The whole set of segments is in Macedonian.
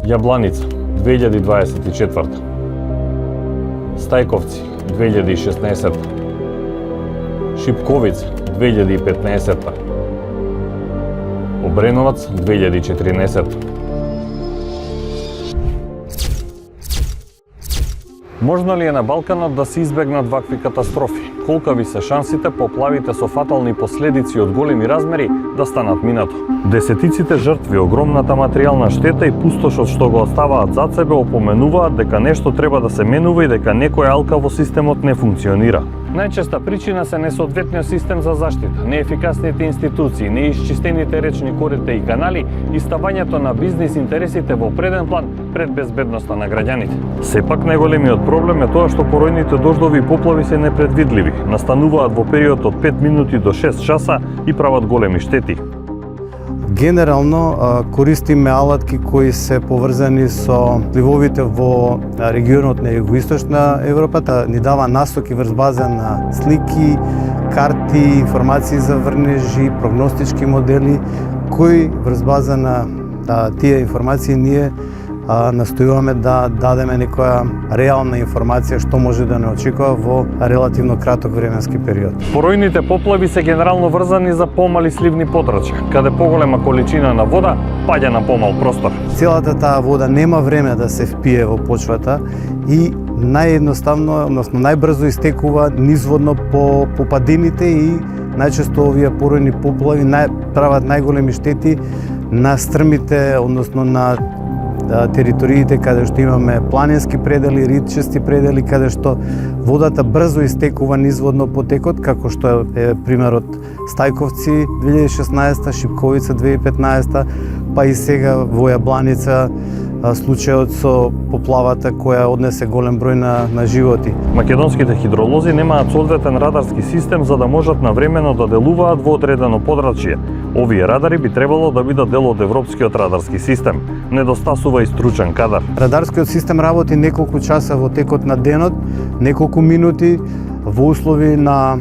Јабланица 2024, Стајковци 2016, Шипковица 2015, Обреновац 2014. Можно ли е на Балканот да се избегнат вакви катастрофи? Колкави се шансите поплавите со фатални последици од големи размери да станат минато? Десетиците жртви, огромната материјална штета и пустошот што го оставаат зад себе опоменуваат дека нешто треба да се менува и дека некоја алка во системот не функционира. Најчеста причина се несоодветниот систем за заштита, неефикасните институции, неисчистените речни корита и канали и ставањето на бизнис интересите во преден план пред безбедноста на граѓаните. Сепак најголемиот проблем е тоа што поројните дождови и поплави се непредвидливи, настануваат во период од 5 минути до 6 часа и прават големи штети. Генерално користиме алатки кои се поврзани со впливовите во регионот на југоисточна Европа, ни дава насоки врз база на слики, карти, информации за врнежи, прогностички модели, кои врз база на тие информации ние настојуваме да дадеме некоја реална информација што може да не очекува во релативно краток временски период. Поројните поплави се генерално врзани за помали сливни подрачја, каде поголема количина на вода паѓа на помал простор. Целата таа вода нема време да се впие во почвата и наједноставно, односно најбрзо истекува низводно по падините и најчесто овие поројни поплави прават најголеми штети на стрмите, односно на териториите каде што имаме планински предели, ридчести предели, каде што водата брзо истекува низводно потекот, како што е примерот Стајковци 2016, Шипковица 2015, па и сега во Јабланица случајот со поплавата која однесе голем број на животи. Македонските хидролози немаат соодветен радарски систем за да можат навремено да делуваат во одредено подрачје. Овие радари би требало да бидат дел од европскиот радарски систем. Недостасува и стручен кадар. Радарскиот систем работи неколку часа во текот на денот, неколку минути во услови на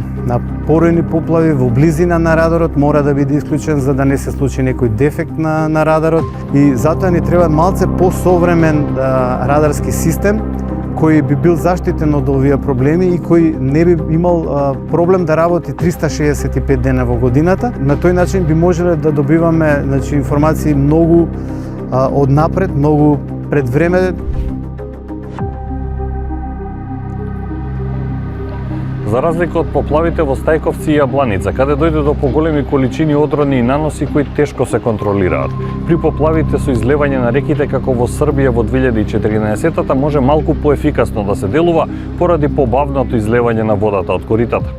поројни поплави, во близина на радарот мора да биде исклучен за да не се случи некој дефект на радарот и затоа ни треба малце посовремен радарски систем кој би бил заштитен од овие проблеми и кој не би имал проблем да работи 365 дена во годината. На тој начин би можеле да добиваме информации многу однапред, многу пред време. За разлика од поплавите во Стајковци и Јабланица, каде дојде до поголеми количини одрони и наноси кои тешко се контролираат. При поплавите со излевање на реките како во Србија во 2014-та може малку поефикасно да се делува поради побавното излевање на водата од коритата.